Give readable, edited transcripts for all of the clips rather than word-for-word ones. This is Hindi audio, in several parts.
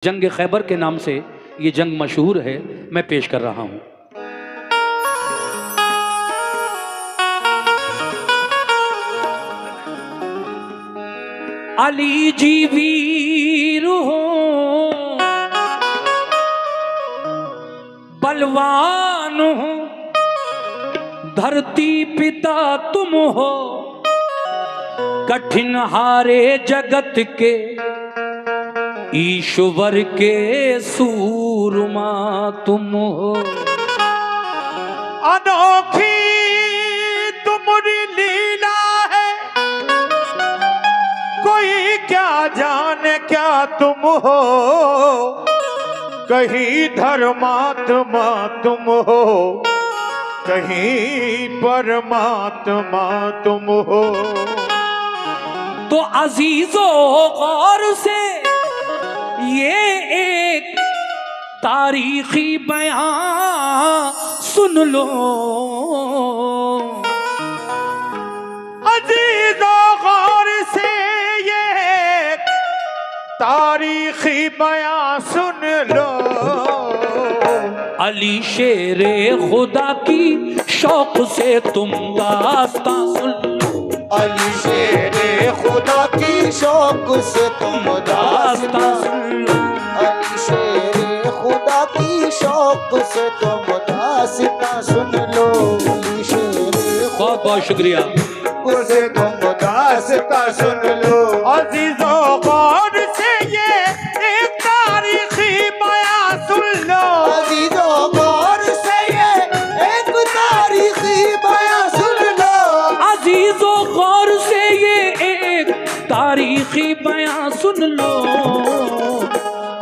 जंग खैबर के नाम से ये जंग मशहूर है, मैं पेश कर रहा हूं। अली जी वीर हो, बलवान हो, धरती पिता तुम हो, कठिन हारे जगत के ईश्वर के सूरमा तुम हो। अनोखी तुम्हारी लीला है, कोई क्या जाने क्या तुम हो। कहीं धर्मात्मा तुम हो, कहीं परमात्मा तुम हो। तो अजीजों गौर से ये एक तारीखी बयान सुन लो। अजीजों गौर से ये एक तारीखी बयान सुन लो। अली शेरे खुदा की शौक से तुम दास्तां सुन लो। अली शेरे खुदा की शौक से तुम दास्तां सुन लो। अली शेरे खुदा की शौक से तुम दास्तां सुन लो। अली शेरे बहुत बहुत शुक्रिया। से तुम दास्तां सुन लो। अजीजों गौर से ये एक तारीखी बयान सुन लो। अजीजों गौर से ये एक तारीखी बयान सुन लो। अजीजों गौर से ये एक तारीखी बयान सुन लो।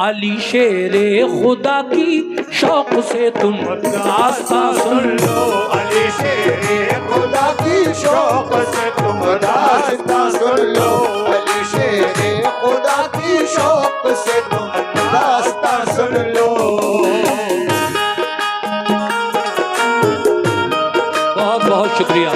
अली शेरे खुदा की शौक से तुम दास्तां सुन लो। अली शेरे खुदा की शौक से तुम दास्तां सुन लो। अली शेरे खुदा की शौक से तुम दास्तां सुन लो। बहुत बहुत शुक्रिया।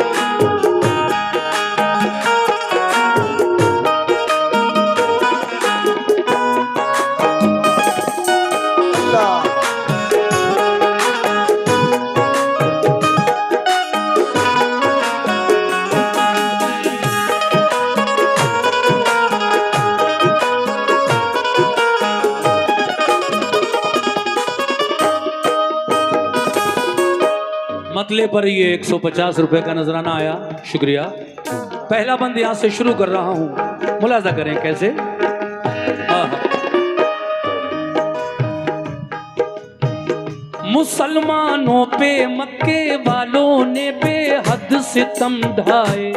मतले पर ये 150 रुपए का नजराना आया, शुक्रिया। पहला बंद यहां से शुरू कर रहा हूं, मुलाजा करें कैसे। मुसलमानों पे मक्के वालों ने बेहद सितम ढाए,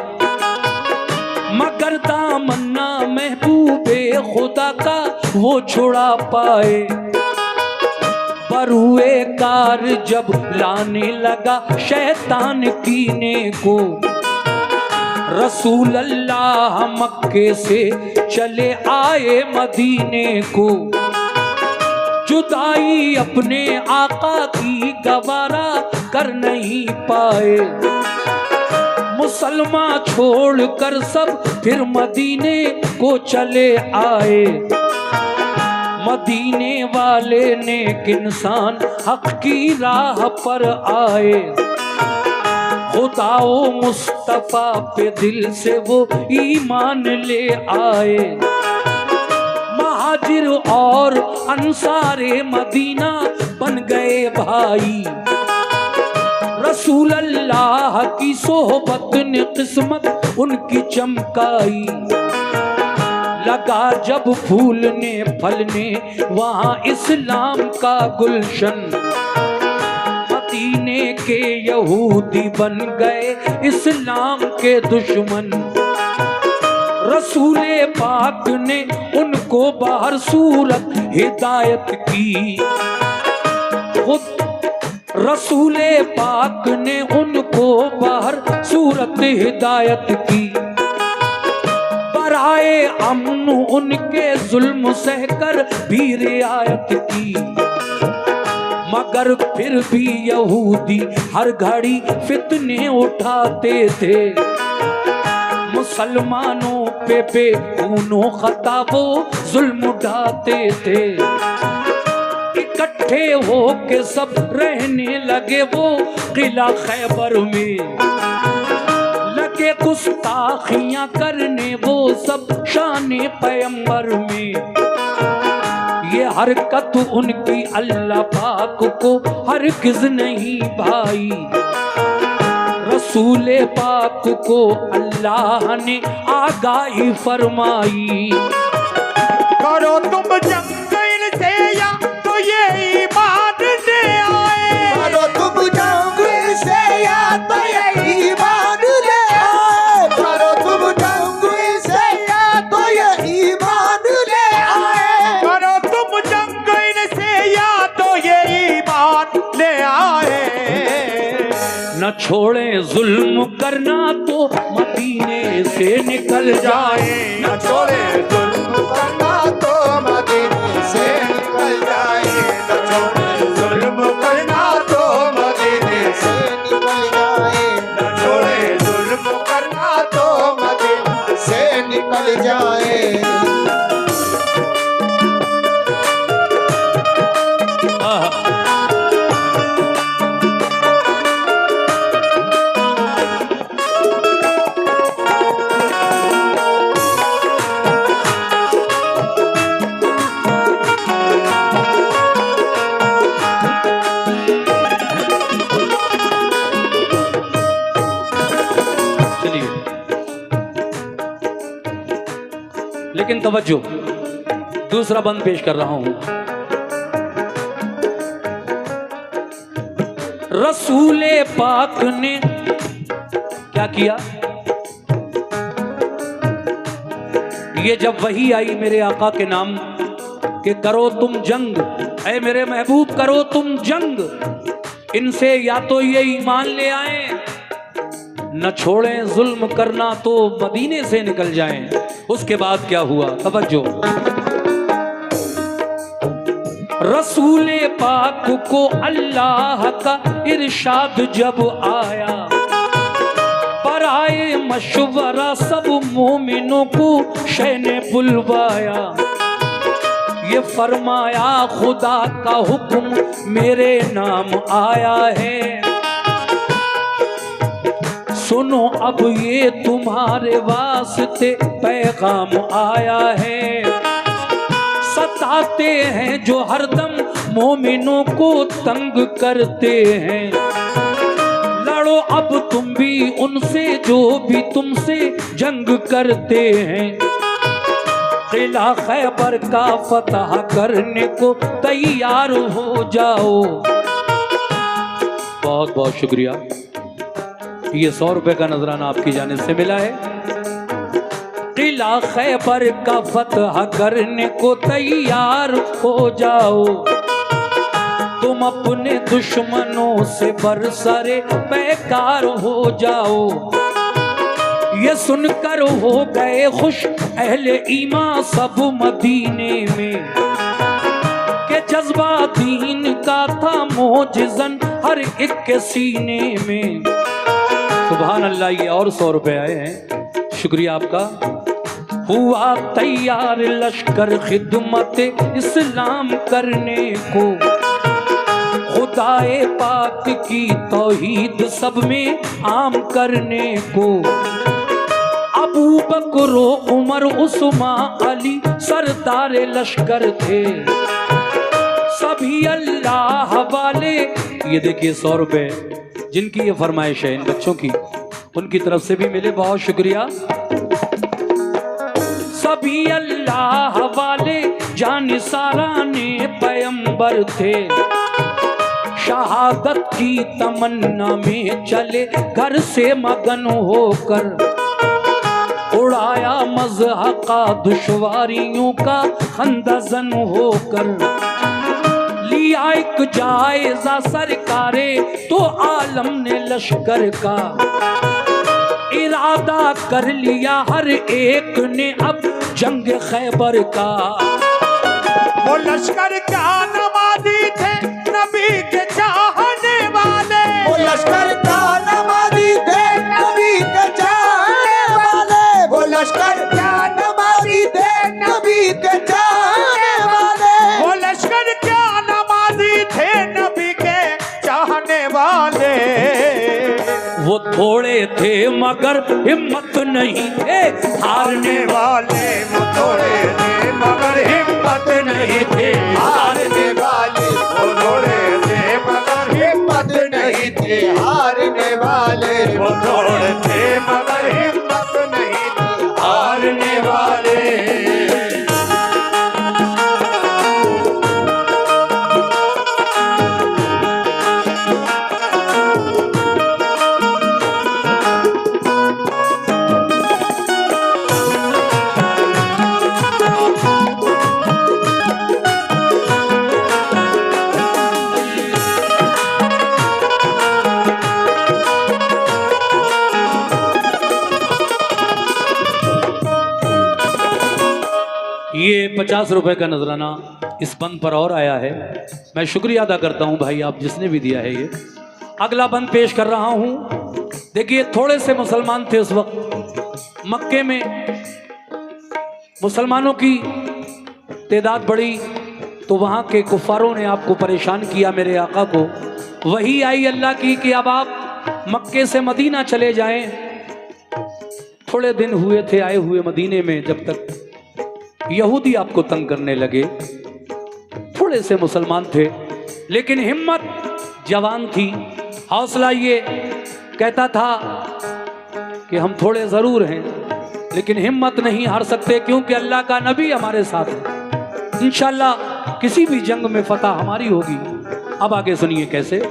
मगर दामन्ना महबूबे खुदा का वो छुड़ा पाए। बरुए कार जब लाने लगा शैतान कीने को, रसूल अल्लाह मक्के से चले आए मदीने को। जुदाई अपने आका की गवारा कर नहीं पाए, मुसलमान छोड़कर सब फिर मदीने को चले आए। मदीने वाले नेक इंसान हक की राह पर आए, खुदाओ मुस्तफा पे दिल से वो ईमान ले आए। महाजिर और अंसारे मदीना बन गए भाई, रसूल अल्लाह की सोहबत ने किस्मत उनकी चमकाई। लगा जब फूलने फलने वहाँ इस्लाम का गुलशन, मदीने के यहूदी बन गए इस्लाम के दुश्मन। रसूले पाक ने उनको बाहर सूरत हिदायत की, खुद रसूले पाक ने उनको बाहर सूरत हिदायत की। आए अमन उनके जुल्म सहकर भी रियायत की, मगर फिर भी यहूदी हर घड़ी फितने उठाते थे। मुसलमानों आपे पे खूनो खता वो जुल्म उठाते थे। इकट्ठे हो के सब रहने लगे वो किला खैबर में, लगे गुस्ताखियां करने वो सब शाने पैगंबर में। ये हरकत उनकी अल्लाह पाक को हरगिज़ नहीं भाई, रसूले पाक को अल्लाह ने आगाही फरमाई। करो तुम जंग इनसे या तो ये ईमान ले आए, करो तुम जंग से या तो ये ईमान ले आए, करो तुम जंग से या तो ये ईमान ले आए, करो तुम जंग इनसे या तो ये ईमान ले आए। न छोड़े जुल्म करना तो मदीने से निकल जाए, न छोड़े जुल्म करना तो मदीने से निकल जाए, न छोड़े जुल्म करना तो मदीने से, से निकल जाए, न छोड़े जुल्म करना तो मदीने से निकल जाए। लेकिन तवज्जो, दूसरा बंद पेश कर रहा हूं। रसूले पाक ने क्या किया? ये जब वही आई मेरे आका के नाम कि करो तुम जंग, ऐ मेरे महबूब करो तुम जंग, इनसे या तो ये ईमान ले आए, न छोड़ें जुल्म करना तो मदीने से निकल जाएं। उसके बाद क्या हुआ? तवज्जो, रसूले पाक को अल्लाह का इरशाद जब आया, पर आए मशवरा सब मोमिनों को शह ने बुलवाया। ये फरमाया खुदा का हुक्म मेरे नाम आया है, सुनो अब ये तुम्हारे वास्ते पैगाम आया है। सताते हैं जो हरदम मोमिनों को तंग करते हैं, लड़ो अब तुम भी उनसे जो भी तुमसे जंग करते हैं। किला खैबर का फतह करने को तैयार हो जाओ। बहुत बहुत शुक्रिया। ये 100 रुपए का नजराना आपकी जानिब से मिला है। किला खैबर का फतह करने को तैयार हो जाओ, तुम अपने दुश्मनों से बरसरे बेकार हो जाओ। ये सुनकर हो गए खुश अहले ईमान सब मदीने में, के जज्बा दीन का था मोजिज़न हर एक के सीने में। सुभान अल्लाह। ये और 100 रुपए आए हैं, शुक्रिया आपका। हुआ तैयार लश्कर खिदमत इस्लाम करने को, खुदाए पाक की तौहीद सब में आम करने को। अबू बकर उमर उस्मान अली सरदार लश्कर थे, सभी अल्लाह वाले। ये देखिए 100 रुपए जिनकी ये फरमाइश है इन बच्चों की, उनकी तरफ से भी मिले, बहुत शुक्रिया। सभी अल्लाह वाले जानिसाराने पैगंबर थे, शहादत की तमन्ना में चले घर से मगन होकर। उड़ाया मज़हक़ा दुश्वारियों का खंदज़न होकर। लिया एक जायजा सरकारे तो आलम ने लश्कर का, इरादा कर लिया हर एक ने अब जंग खैबर का। वो लश्कर क्या नमाज़ी थे नबी के चाहने वाले, वो लश्कर का नमाज़ी थे नबी के चाहने वाले, वो लश्कर क्या थोड़े थे मगर हिम्मत नहीं थे हारने वाले वो थोड़े थे मगर हिम्मत नहीं थे हारने वाले वो थोड़े थे मगर हिम्मत नहीं थे, हारने वाले वो थोड़े थे मगर हिम्मत नहीं थे हारने वाले। ये 50 रुपए का नजराना इस बंद पर और आया है। मैं शुक्रिया अदा करता हूं भाई आप जिसने भी दिया है। ये अगला बंद पेश कर रहा हूं। देखिए थोड़े से मुसलमान थे उस वक्त मक्के में, मुसलमानों की तादाद बढ़ी तो वहां के कुफारों ने आपको परेशान किया मेरे आका को। वही आई अल्लाह की कि अब आप मक्के से मदीना चले जाएं। थोड़े दिन हुए थे आए हुए मदीने में जब तक यहूदी आपको तंग करने लगे। थोड़े से मुसलमान थे लेकिन हिम्मत जवान थी, हौसला ये कहता था कि हम थोड़े जरूर हैं लेकिन हिम्मत नहीं हार सकते क्योंकि अल्लाह का नबी हमारे साथ है। इंशाअल्लाह किसी भी जंग में फतह हमारी होगी। अब आगे सुनिए कैसे।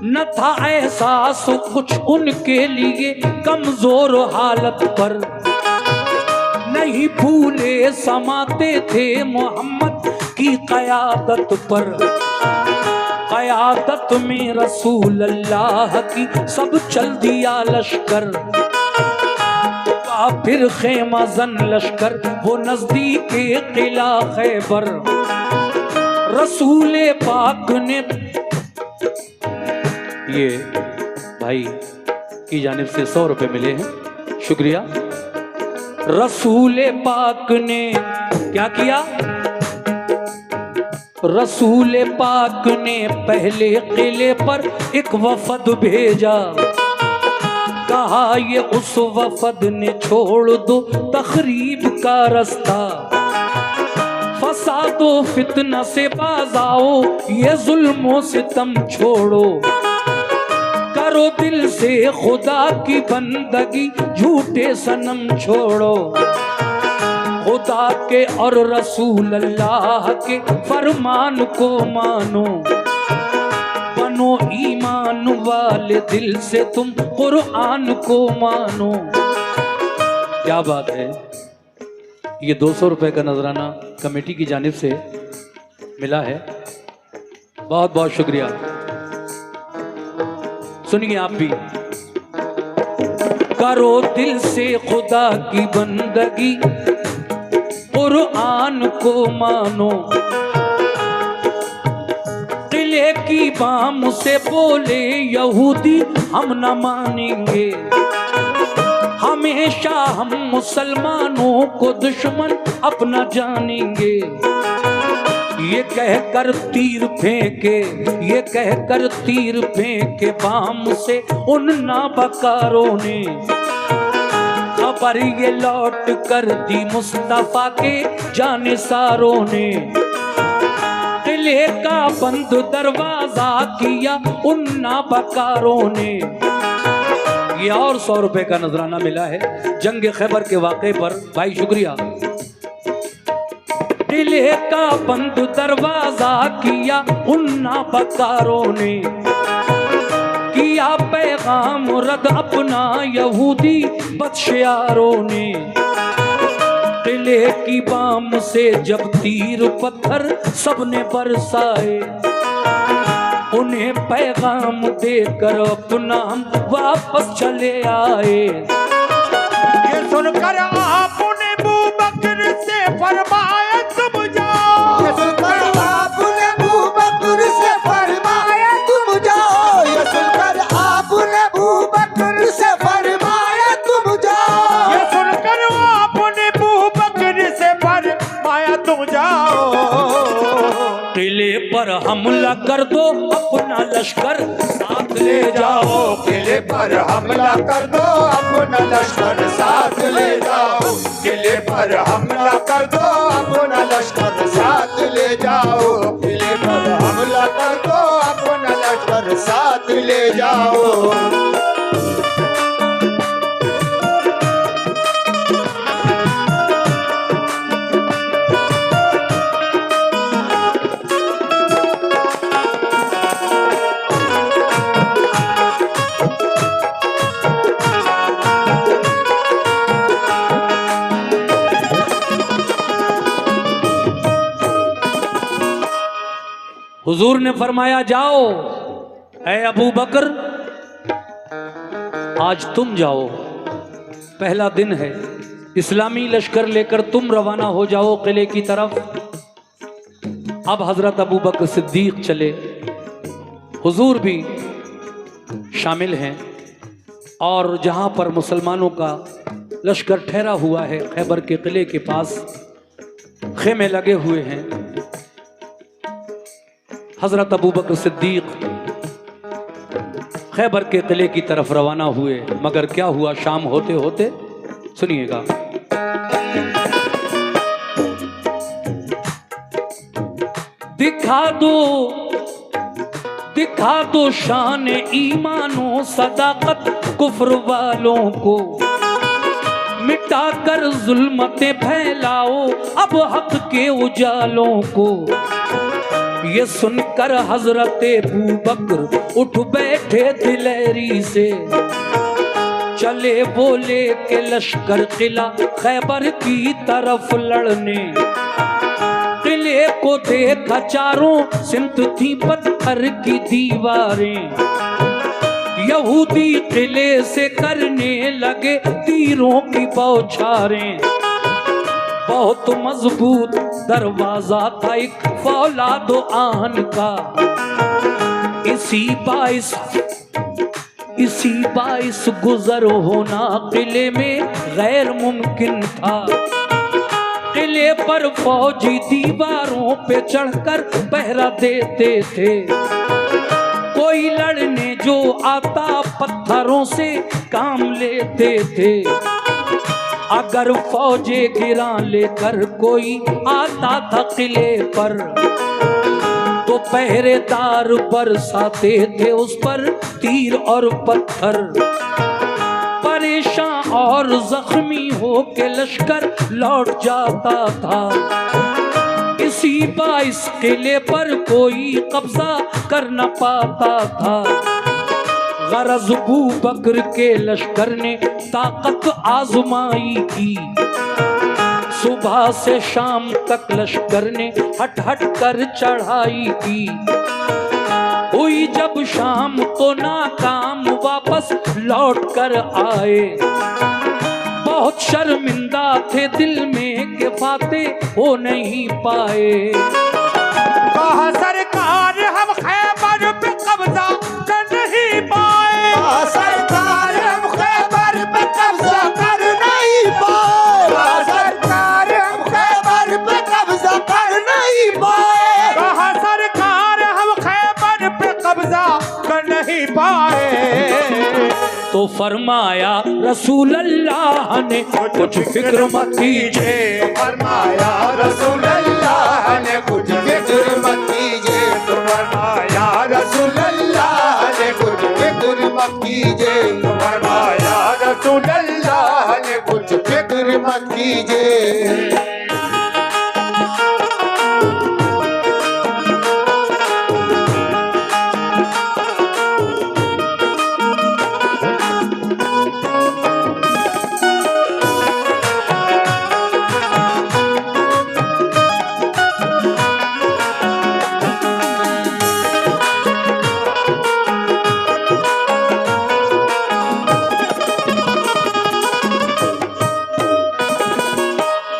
न था एहसास कुछ उनके लिए कमजोर हालत पर, नहीं भूले समाते थे मोहम्मद की क़यादत पर। क़यादत में रसूल अल्लाह की सब चल दिया लश्कर, फिर खेमा जन लश्कर वो नजदीक किला खैबर। रसूल पाक ने ये भाई की जानिब से 100 रुपए मिले हैं, शुक्रिया। रसूल पाक ने क्या किया? रसूल पाक ने पहले किले पर एक वफद भेजा, कहा ये उस वफद ने छोड़ दो तखरीब का रास्ता। फसादो फितना से बाज आओ, ये जुल्मों से सितम छोड़ो। करो दिल से खुदा की बंदगी, झूठे सनम छोड़ो। खुदा के और रसूल अल्लाह के फरमान को मानो, बनो ईमान वाले दिल से तुम कुरान को मानो। क्या बात है। ये 200 रुपए का नजराना कमेटी की जानिब से मिला है, बहुत बहुत शुक्रिया। सुनिए आप भी। करो दिल से खुदा की बंदगी, कुरान को मानो। किले की बाम से बोले यहूदी हम न मानेंगे, हमेशा हम मुसलमानों को दुश्मन अपना जानेंगे। ये कहकर तीर फेंके, ये कहकर तीर फेंके बाम से उन नाबकारों ने। खबर ये लौट कर दी मुस्तफा के जानिसारों ने। किले का बंद दरवाजा किया उन नाबकारों ने। ये और 100 रुपए का नजराना मिला है जंग खैबर के वाक़े पर, भाई शुक्रिया। किले का बंद दरवाजा किया उन नाबकारों ने, किया पैगाम रद्द अपना यहूदी बदशयारों ने। किले की बाम से जब तीर पत्थर सबने बरसाए, उन्हें पैगाम देकर अपना हम वापस चले आए। ये सुनकर आपने अबू बकर से फरमाया तुम जाओ। ये सुनकर आपने अबू बकर से फरमाया तुम जाओ। ये सुनकर आपने अबू बकर से फरमाया तुम जाओ। ये सुनकर आपने अबू बकर से फरमाया तुम जाओ। पर हमला कर दो, अपना लश्कर साथ ले जाओ। किले पर हमला कर दो, अपना लश्कर साथ ले जाओ। किले पर हमला कर दो, अपना लश्कर साथ ले जाओ। किले पर हमला कर दो, अपना लश्कर साथ ले जाओ। हुजूर ने फरमाया जाओ ऐ अबू बकर, आज तुम जाओ, पहला दिन है, इस्लामी लश्कर लेकर तुम रवाना हो जाओ किले की तरफ। अब हजरत अबू बकर सिद्दीक चले, हुजूर भी शामिल हैं, और जहां पर मुसलमानों का लश्कर ठहरा हुआ है, खैबर के किले के पास खेमे लगे हुए हैं, हजरत अबू बकर सिद्दीक खैबर के किले की तरफ रवाना हुए। मगर क्या हुआ, शाम होते होते, सुनिएगा। दिखा दो शान ईमानो सदाकत कुफ्र वालों को, मिटाकर जुल्मतें फैलाओ अब हक के उजालों को। ये सुनकर हजरत अबू बकर उठ बैठे दिलेरी से, चले बोले के लश्कर किला खैबर की तरफ लड़ने। किले को देखा चारों सिमत थी पत्थर की दीवारें, यहूदी किले से करने लगे तीरों की बौछारें। बहुत मजबूत दरवाजा था एक फौलादो आहन का, इसी बाइस गुजर होना किले में गैर मुमकिन था। किले पर फौजी दीवारों पे चढ़कर पहरा देते थे, कोई लड़ने जो आता पत्थरों से काम लेते थे। अगर फौजे गिरा लेकर कोई आता था किले पर, तो पहरेदार बरसाते थे उस पर तीर और पत्थर। परेशान और जख्मी हो के लश्कर लौट जाता था, इसी बाइस किले पर कोई कब्जा कर न पाता था। गरज अबू बकर के लश्कर ने ताकत आजमाई की, सुबह से शाम तक लश्कर ने हट हट कर चढ़ाई की। हुई जब शाम तो नाकाम वापस लौट कर आए, बहुत शर्मिंदा थे दिल में के फातेह हो नहीं पाए। कहा सरकार हम खैबर पे कब्जा कर नहीं पाए, कहा सरकार हम खैबर पे कब्जा कर नहीं पाए, कहा सरकार हम खैबर पे कब्जा कर नहीं पाए, कहा सरकार हम खैबर पे कब्जा कर नहीं पाए। तो फरमाया रसूल अल्लाह ने कुछ फिक्र मत कीजिए, फरमाया रसूल अल्लाह ने कुछ फिक्र मत कीजिए, फरमाया रसूल अल्लाह ने कुछ फिक्र मत कीजिए, फरमाया रसूल अल्लाह ने कुछ फिक्र मत कीजिए।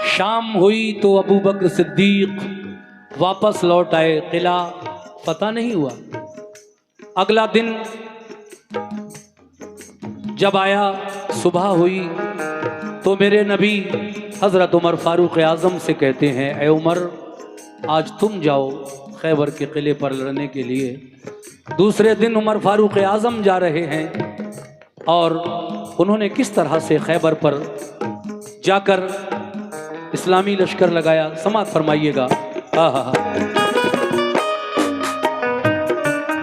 शाम हुई तो अबू बकर सिद्दीक वापस लौट आए, किला पता नहीं हुआ। अगला दिन जब आया, सुबह हुई तो मेरे नबी हजरत उमर फारूक आजम से कहते हैं, ए उमर आज तुम जाओ, खैबर के किले पर लड़ने के लिए। दूसरे दिन उमर फारूक आज़म जा रहे हैं और उन्होंने किस तरह से खैबर पर जाकर इस्लामी लश्कर लगाया, समाअत फरमाइएगा।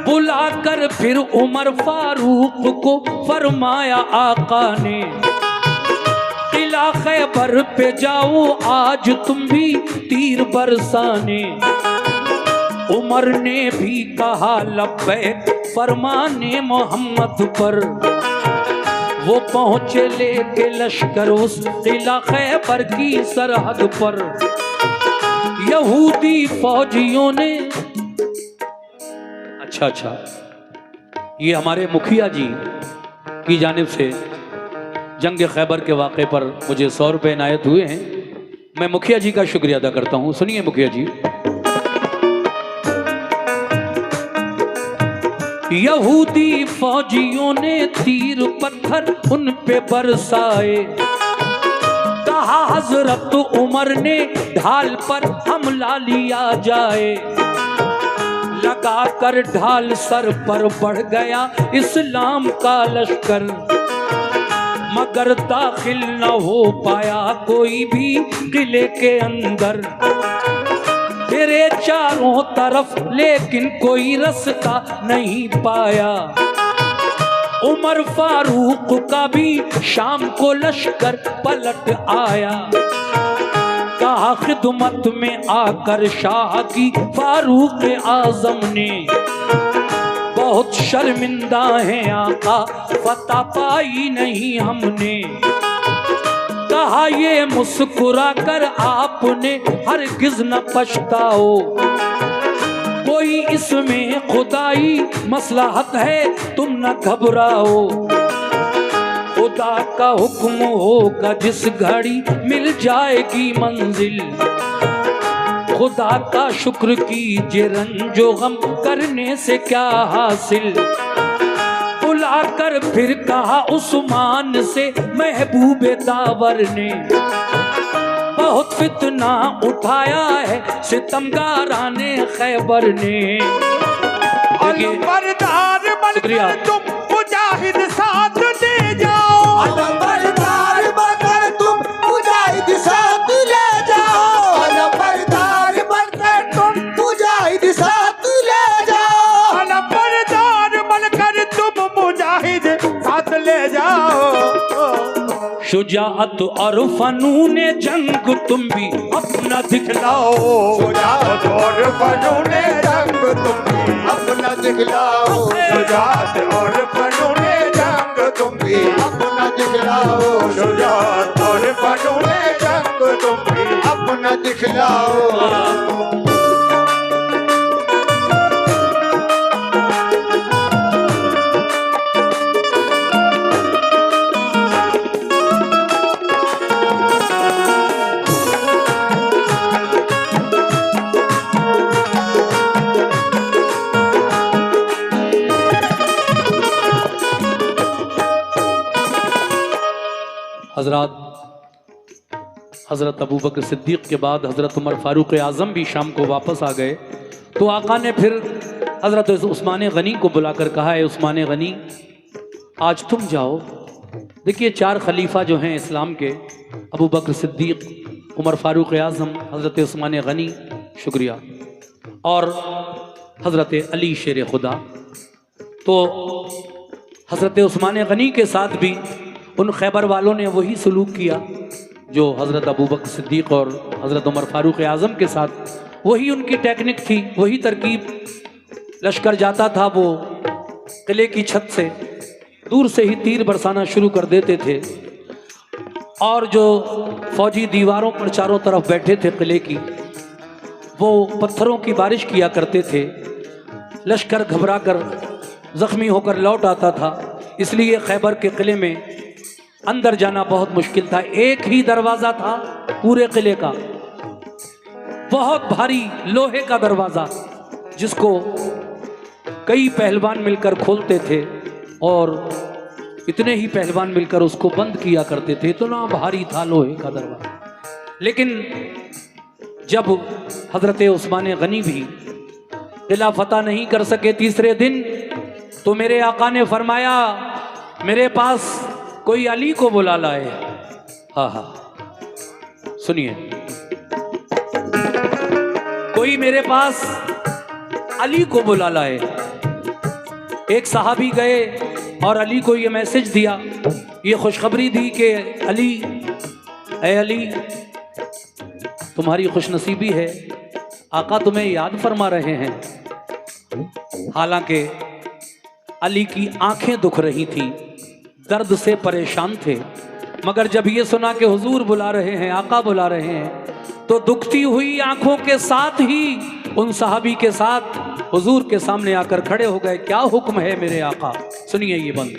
बुलाकर फिर उमर फारूक को फरमाया आका ने, किला खैबर पे जाओ आज तुम भी तीर बरसाने। उमर ने भी कहा लब्बैक फरमाने मोहम्मद पर। वो पहुंचे लेके लश्कर उस किला खैबर की सरहद पर। यहूदी फौजियों ने, अच्छा, ये हमारे मुखिया जी की जानिब से जंग खैबर के वाक़े पर मुझे 100 रुपये इनायत हुए हैं। मैं मुखिया जी का शुक्रिया अदा करता हूँ। सुनिए मुखिया जी। यहूदी फौजियों ने तीर पत्थर उन पे बरसाए। कहा हजरत उमर ने ढाल पर हमला लिया जाए। लगा कर ढाल सर पर बढ़ गया इस्लाम का लश्कर, मगर दाखिल न हो पाया कोई भी किले के अंदर। तेरे चारों तरफ लेकिन कोई रास्ता नहीं पाया। उमर फारूक का भी शाम को लश्कर पलट आया। कहा खिदमत में आकर शाह की फारूक आजम ने, बहुत शर्मिंदा है आका फतह पाई नहीं हमने। कहा ये मुस्कुरा कर आपने हरगिज न पछताओ, कोई इसमें खुदाई मसलहत है तुम न घबराओ। खुदा का हुक्म होगा जिस घड़ी मिल जाएगी मंजिल। खुदा का शुक्र कीजिए रंजो गम करने से क्या हासिल। बुलाकर फिर कहा उस्मान से महबूबे दावर ने, बहुत फितना उठाया है सितमगाराने खैबर ने। अलमबरदार बनकर तुम मुजाहिद साथ ले जाओ। अलमबरदार बनकर तुम मुजाहिद साथ ले जाओ। अलमबरदार बनकर तुम मुजाहिद साथ ले जाओ। अलमबरदार बनकर तुम मुजाहिद साथ ले जाओ। शुजाअत और फनून जंग तुम भी अपना दिखलाओ। शुजाअत और फनून जंग तुम भी अपना दिखलाओ। शुजाअत और फनून जंग तुम भी अपना दिखलाओ। शुजाअत और फनून जंग तुम भी अपना दिखलाओ। हज़रत अबू बकर सिद्दीक़ के बाद हज़रत उमर फ़ारूक आज़म भी शाम को वापस आ गए। तो आका ने फिर हज़रत उस्मान गनी को बुलाकर कहा है, उस्मान गनी आज तुम जाओ। देखिए 4 खलीफा जो हैं इस्लाम के, अबू बकर सिद्दीक़, उमर फ़ारूक आज़म, हज़रत उस्मान गनी, शुक्रिया, और हज़रत अली शेर खुदा। तो हज़रत उस्मान गनी के साथ भी उन खैबर वालों ने वही सलूक किया जो हज़रत अबू बकर सिद्दीक़ और हज़रत उमर फ़ारूक आज़म के साथ, वही उनकी टेक्निक थी, वही तरकीब। लश्कर जाता था वो किले की छत से दूर से ही तीर बरसाना शुरू कर देते थे, और जो फौजी दीवारों पर चारों तरफ बैठे थे किले की, वो पत्थरों की बारिश किया करते थे। लश्कर घबरा कर ज़ख्मी होकर लौट आता था, इसलिए खैबर के किले में अंदर जाना बहुत मुश्किल था। एक ही दरवाज़ा था पूरे किले का, बहुत भारी लोहे का दरवाज़ा, जिसको कई पहलवान मिलकर खोलते थे और इतने ही पहलवान मिलकर उसको बंद किया करते थे। इतना भारी था लोहे का दरवाज़ा। लेकिन जब हज़रत उस्मान गनी भी किला फतह नहीं कर सके तीसरे दिन, तो मेरे आका ने फरमाया मेरे पास कोई अली को बुला लाए। हाँ हाँ सुनिए, कोई मेरे पास अली को बुला लाए। एक सहाबी गए और अली को ये मैसेज दिया, ये खुशखबरी दी कि अली, ए अली तुम्हारी खुशनसीबी है, आका तुम्हें याद फरमा रहे हैं। हालांकि अली की आंखें दुख रही थी, दर्द से परेशान थे, मगर जब ये सुना कि हुजूर बुला रहे हैं, आका बुला रहे हैं, तो दुखती हुई आंखों के साथ ही उन सहाबी के साथ हुजूर के सामने आकर खड़े हो गए। क्या हुक्म है मेरे आका? सुनिए ये बंद।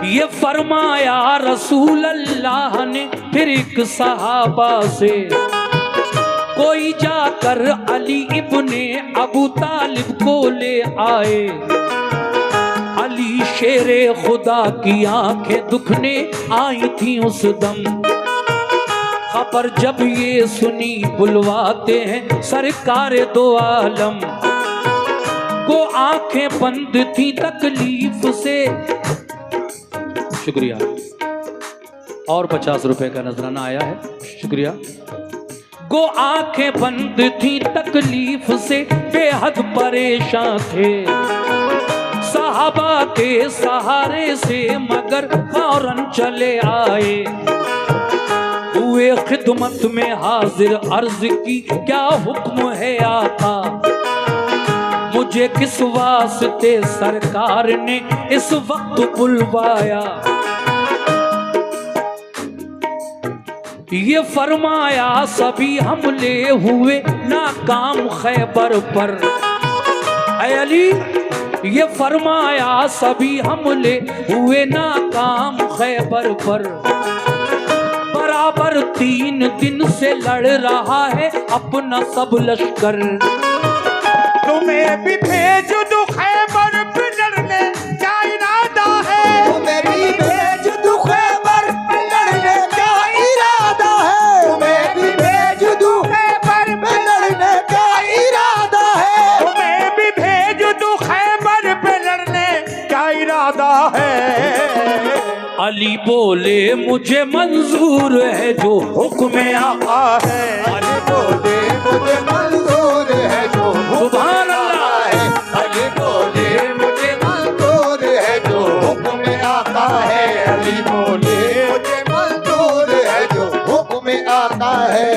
ये फरमाया रसूल अल्लाह ने फिर एक सहाबा से, कोई जाकर अली इब्ने अबू तालिब को ले आए। अली शेरे खुदा की आंखें दुखने आई थी उस दम। खबर जब ये सुनी बुलवाते हैं सरकार दो आलम को, आंखें बंद थी तकलीफ से। शुक्रिया, और 50 रुपए का नजराना आया है, शुक्रिया। गो आंखें बंद थी तकलीफ से, बेहद परेशान थे सहाबा के सहारे से, मगर फौरन चले आए। हुए खिदमत में हाजिर, अर्ज की क्या हुक्म है आका, मुझे किस वास्ते सरकार ने इस वक्त बुलवाया। ये फरमाया सभी हमले हुए नाकाम खैबर पर। ऐ अली, ये फरमाया सभी हमले हुए नाकाम खैबर पर। बराबर 3 दिन से लड़ रहा है अपना सब लश्कर। तुम्हें भी भेज दूं खैबर पे लड़ने, क्या इरादा है? तुम्हें भी भेज दूं खैबर पे लड़ने, क्या इरादा है? तुम्हें भी भेज दूं खैबर पे लड़ने, क्या इरादा है? तुम्हें भी भेज दूं खैबर पे लड़ने, क्या इरादा है? अली बोले मुझे मंजूर है जो हुक्म आका है। अली बोले मुझे मंजूर है जो सुभान अल्लाह है। अली बोले मुझे मंजूर है जो हुक्म आका है। अली बोले मुझे मंजूर है जो हुक्म आका है।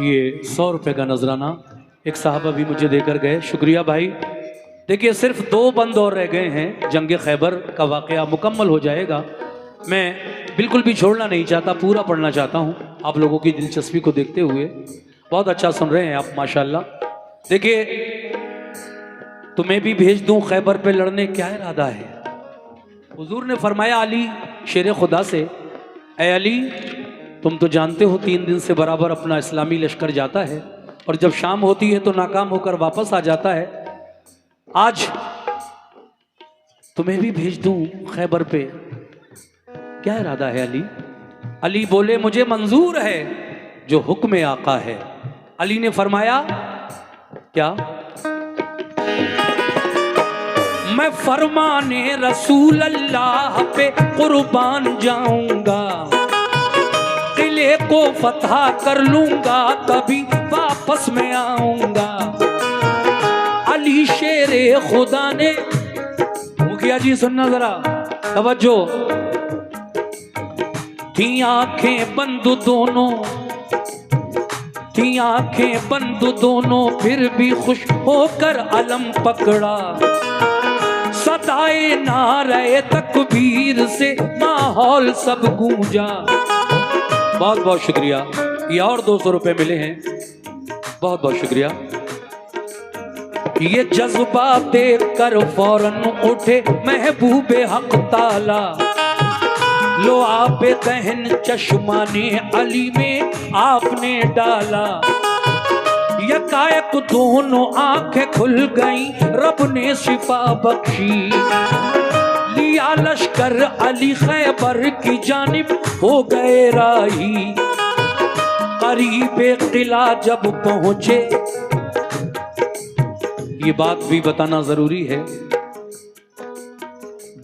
ये 100 रुपए का नजराना एक साहब अभी मुझे देकर गए, शुक्रिया भाई। देखिए सिर्फ 2 बंद और रह गए हैं, जंग खैबर का वाकया मुकम्मल हो जाएगा। मैं बिल्कुल भी छोड़ना नहीं चाहता, पूरा पढ़ना चाहता हूँ आप लोगों की दिलचस्पी को देखते हुए। बहुत अच्छा सुन रहे हैं आप माशाल्लाह। देखिए, तुम्हें भी भेज दूं खैबर पे लड़ने, क्या इरादा है? हुजूर ने फरमाया अली शेर खुदा से, ए अली तुम तो जानते हो 3 दिन से बराबर अपना इस्लामी लश्कर जाता है और जब शाम होती है तो नाकाम होकर वापस आ जाता है। आज तुम्हें भी भेज दूं खैबर पे, क्या इरादा है अली? अली बोले मुझे मंजूर है जो हुक्म आका है। अली ने फरमाया क्या? मैं फरमाने रसूल अल्लाह पे कुर्बान जाऊंगा, किले को फतह कर लूंगा, कभी वापस में आऊंगा। अली शेरे खुदा ने, मुखिया जी सुनना जरा तवज्जो, थी आंखें बंद दोनों, थी आंखें बंद दोनों, फिर भी खुश होकर अलम पकड़ा। सदाए नारे तकबीर से माहौल सब गूंजा। बहुत बहुत शुक्रिया। ये और 200 रुपए मिले हैं। बहुत बहुत शुक्रिया। ये जज्बा देख कर फौरन उठे महबूबे हक ताला, लो आप दहन चश्मा ने अली में आपने डाला। यकायक दोनों आंखें खुल गईं, रब ने शिफा बख्शी। लिया लश्कर अली खैबर की जानिब हो गए राही। करीबे किला जब पहुंचे, ये बात भी बताना जरूरी है,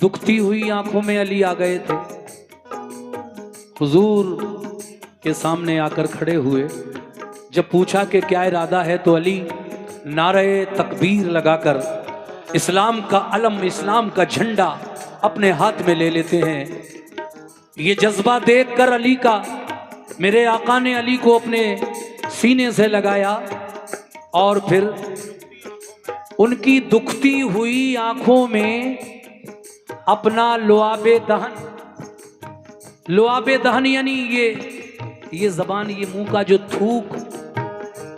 दुखती हुई आंखों में अली आ गए थे। हुजूर के सामने आकर खड़े हुए। जब पूछा कि क्या इरादा है, तो अली नारे तकबीर लगाकर इस्लाम का अलम, इस्लाम का झंडा अपने हाथ में ले लेते हैं। ये जज्बा देखकर अली का, मेरे आका ने अली को अपने सीने से लगाया और फिर उनकी दुखती हुई आंखों में अपना लुआबे दहन, लुआबे दहन यानी ये जबान, ये मुंह का जो थूक,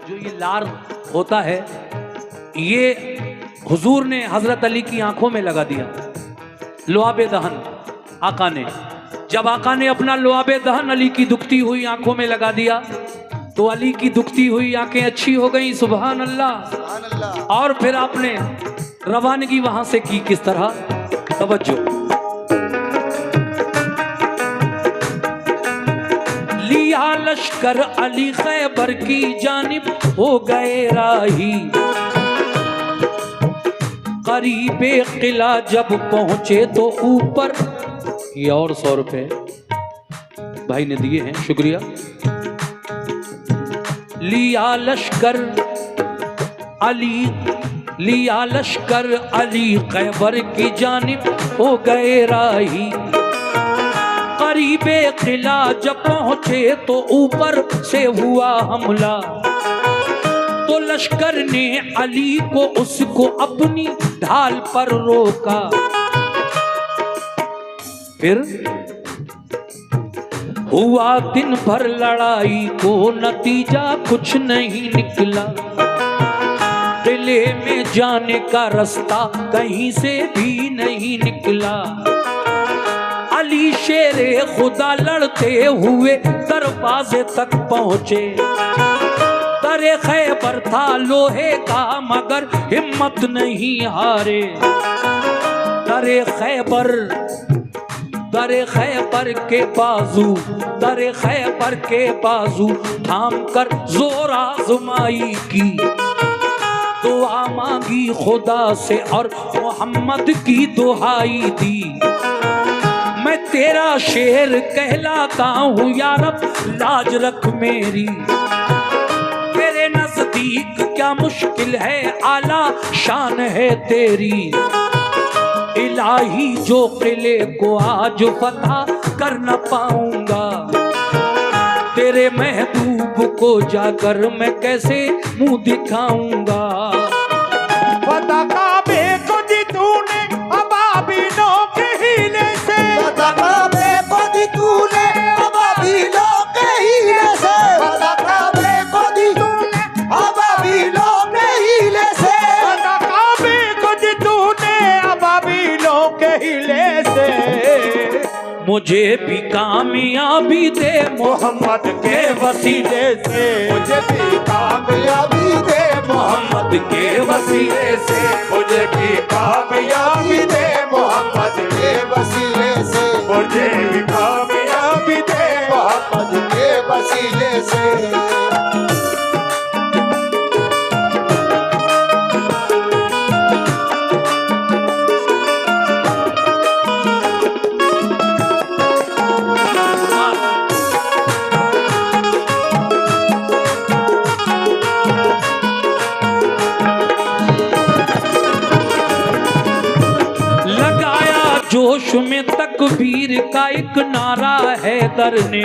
जो ये लार होता है, ये हुजूर ने हजरत अली की आंखों में लगा दिया। लुआबे दहन आका ने, जब आका ने अपना लुआबे दहन अली की दुखती हुई आंखों में लगा दिया, तो अली की दुखती हुई आंखें अच्छी हो गई। सुभान अल्लाह। और फिर आपने रवानगी वहां से की किस तरह, तवज्जो। लिया लश्कर अली खैबर की जानिब हो गए राही। करीबे किला जब पहुंचे तो ऊपर, ये और 100 रुपए भाई ने दिए हैं, शुक्रिया। लिया लश्कर अली खैबर की जानिब हो गए राही। करीबे किला जब पहुंचे तो ऊपर से हुआ हमला। तो लश्कर ने अली को उसको अपनी ढाल पर रोका। फिर हुआ दिन भर लड़ाई को नतीजा कुछ नहीं निकला। किले में जाने का रास्ता कहीं से भी नहीं निकला। अली शेरे खुदा लड़ते हुए दरवाजे तक पहुंचे। दरे खैबर था लोहे का मगर हिम्मत नहीं हारे। दरे खैबर के बाजू थाम कर जोर आजमाई की। दुआ मांगी खुदा से और मोहम्मद की दुहाई दी। मैं तेरा शेर कहलाता हूँ या रब, लाज रख मेरी। तेरे नजदीक क्या मुश्किल है, आला शान है तेरी। इलाही जो किले को आज फतह कर न पाऊंगा, तेरे महबूब को जाकर मैं कैसे मुंह दिखाऊंगा। फतह काबे को दी तूने अबाबीलों के हीले से। फतह काबे को दी तूने अबाबीलों के हीले से। फतह काबे को दी तूने अबाबीलों के हीले से। फतह काबे को दी तूने अबाबीलों के हीले से। मुझे भी कामयाबी दे मोहम्मद के वसीले से। मुझे भी कामयाबी दे मोहम्मद के वसीले से। मुझे भी कामयाबी दे मोहम्मद के वसीले से। मुझे भी कामयाबी दे मोहम्मद के वसीले से। जोश में तकबीर का एक नारा हैदर ने।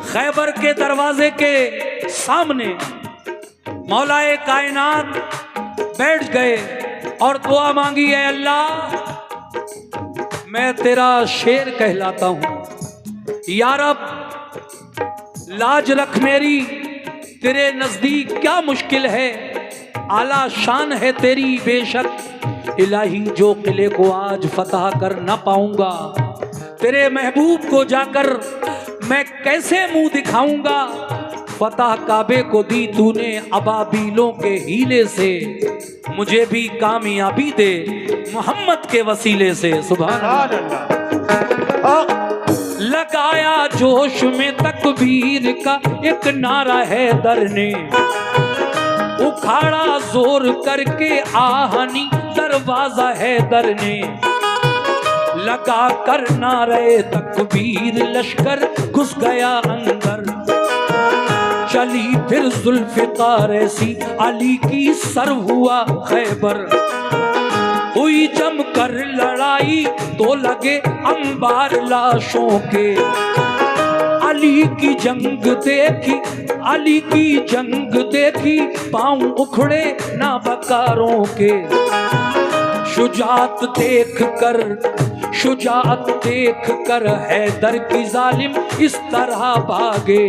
खैबर के दरवाजे के सामने मौलाए कायनात बैठ गए और दुआ मांगी, है अल्लाह मैं तेरा शेर कहलाता हूं या रब, लाज रख मेरी, तेरे नजदीक क्या मुश्किल है, आला शान है तेरी बेशक। इलाही जो किले को आज फतह कर ना पाऊंगा, तेरे महबूब को जाकर मैं कैसे मुंह दिखाऊंगा। फतह काबे को दी तूने अबाबीलों के हीले से, मुझे भी कामयाबी दे मोहम्मद के वसीले से। सुभान अल्लाह। लगाया जोश में तकबीर का एक नारा है दर ने, उखाड़ा जोर करके आहनी दरवाजा है दर ने। लगा कर नारे तकबीर लश्कर घुस गया अंदर, चली फिर जुल्फ़िकार ऐसी अली की सर हुआ खैबर। हुई जम कर लड़ाई तो लगे अंबार लाशों के, अली की जंग देखी, अली की जंग देखी, पांव उखड़े ना बकारों के। शुजात देख कर हैदर की जालिम इस तरह भागे,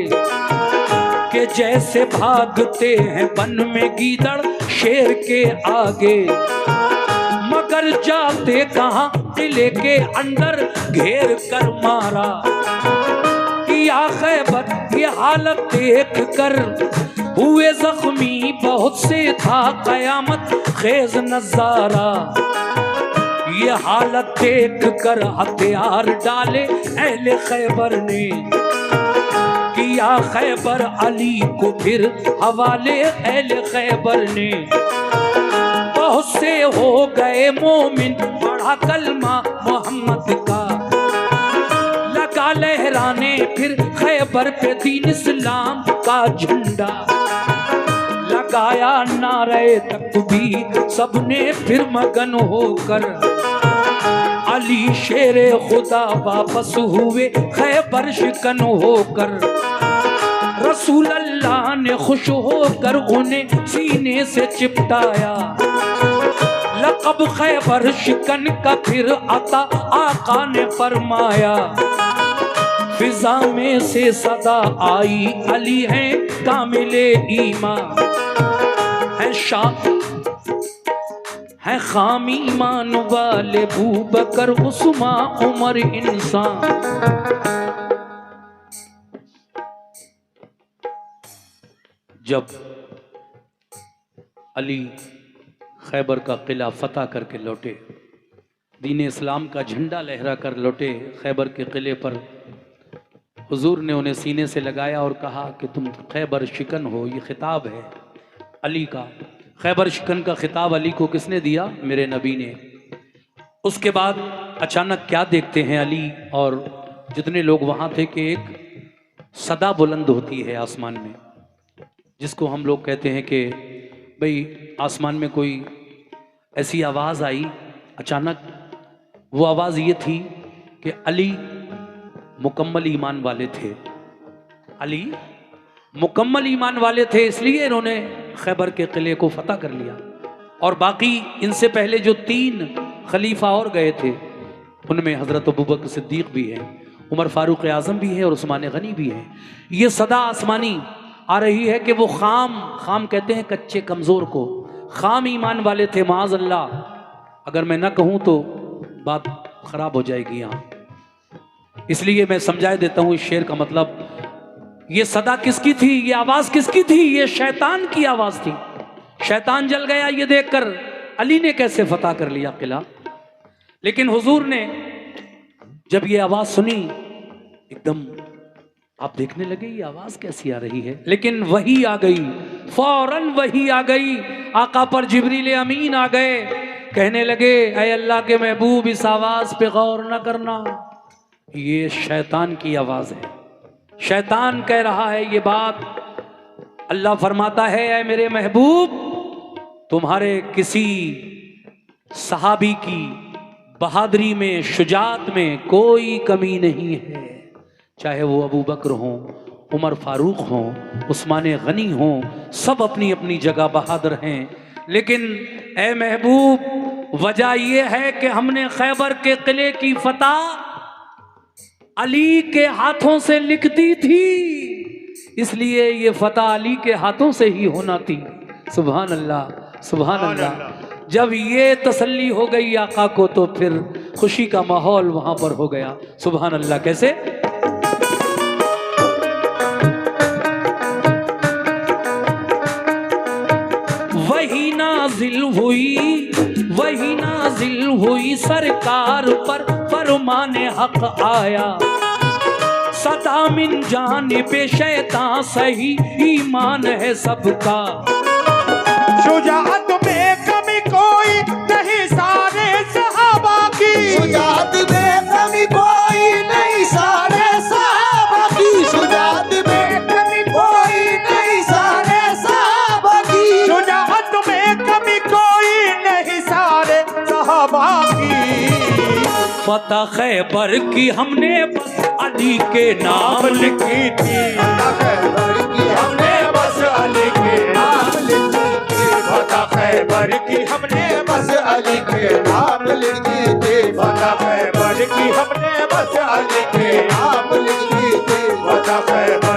कि जैसे भागते हैं वन में गीदड़ शेर के आगे। मगर जाते कहां किले के अंदर घेर कर मारा, किया खैबर ये हालत देख कर हुए जख्मी बहुत से था कयामत खेज नजारा। ये हालत देख कर हथियार डाले अहले खैबर ने, किया खैबर अली को फिर हवाले अहले खैबर ने। बहुत से हो गए मोमिन पढ़ा कलमा मोहम्मद का, लगा लहराने फिर खैबर पे दीन इस्लाम का झंडा। लगाया नारे तकबीर सबने फिर मगन होकर, अली शेरे खुदा वापस हुए खैबर शिकन होकर। रसूल अल्लाह ने खुश होकर उन्हें सीने से चिपटाया, लक़ब खैबर शिकन का फिर अता आका ने फरमाया। फिजा में से सदा आई अली है कामिले ईमान, है शाह है खाम ईमान वाले बूबकर उस्मान उमर इंसान। जब अली खैबर का किला फतह करके लौटे, दीन इस्लाम का झंडा लहरा कर लौटे खैबर के किले पर, हुजूर ने उन्हें सीने से लगाया और कहा कि तुम खैबर शिकन हो। ये खिताब है अली का। खैबर शिकन का खिताब अली को किसने दिया? मेरे नबी ने। उसके बाद अचानक क्या देखते हैं अली और जितने लोग वहाँ थे कि एक सदा बुलंद होती है आसमान में, जिसको हम लोग कहते हैं कि भाई आसमान में कोई ऐसी आवाज़ आई अचानक। वो आवाज़ ये थी कि अली मुकम्मल ईमान वाले थे। अली मुकम्मल ईमान वाले थे, इसलिए इन्होंने खैबर के किले को फतह कर लिया। और बाकी इनसे पहले जो 3 खलीफा और गए थे, उनमें हज़रत अबू बकर सिद्दीक़ भी है, उमर फारूक आज़म भी है और उस्मान गनी भी है। ये सदा आसमानी आ रही है कि वो खाम कहते हैं कच्चे कमज़ोर को, खाम ईमान वाले थे। माज़ अल्लाह, अगर मैं ना कहूँ तो बात ख़राब हो जाएगी यहाँ, इसलिए मैं समझा देता हूँ इस शेर का मतलब। ये सदा किसकी थी? ये आवाज़ किसकी थी? ये शैतान की आवाज़ थी। शैतान जल गया ये देखकर अली ने कैसे फतह कर लिया किला। लेकिन हुजूर ने जब ये आवाज़ सुनी, एकदम आप देखने लगे ये आवाज़ कैसी आ रही है। लेकिन वही आ गई, फौरन वही आ गई। आका पर जिब्रील अमीन आ गए, कहने लगे ऐ अल्लाह के महबूब, इस आवाज़ पे गौर न करना, ये शैतान की आवाज़ है। शैतान कह रहा है ये बात। अल्लाह फरमाता है ऐ मेरे महबूब, तुम्हारे किसी सहाबी की बहादुरी में, शुजात में कोई कमी नहीं है, चाहे वो अबू बकर हों, उमर फारूक हों, उस्मान गनी हों, सब अपनी अपनी जगह बहादुर हैं। लेकिन ऐ महबूब, वजह ये है कि हमने खैबर के किले की फतह अली के हाथों से लिख दी थी। इसलिए ये फतह अली के हाथों से ही होना थी। सुभान अल्लाह, सुभान अल्लाह। जब ये तसल्ली हो गई आका को तो फिर खुशी का माहौल वहां पर हो गया। सुभान अल्लाह। कैसे? वही नाजिल हुई सरकार पर फरमाने हक आया, सदा मिन जानिबे शैतान सही ईमान है सबका। शुजाअत में कमी कोई नहीं सारे सहाबा की, शुजाअत में कमी कोई नहीं सारे सहाबा की, शुजाअत में कमी कोई नहीं सारे सहाबा की, शुजाअत में कमी कोई नहीं सारे सहाबा की। फतह खैबर की हमने बस अली के नाम लिखी थी, हमने बस अली के नाम लिखी थी, फतह खैबर की हमने बस अली के नाम लिखी थी, फतह खैबर की हमने बस अली के नाम लिखी थी, फतह खैबर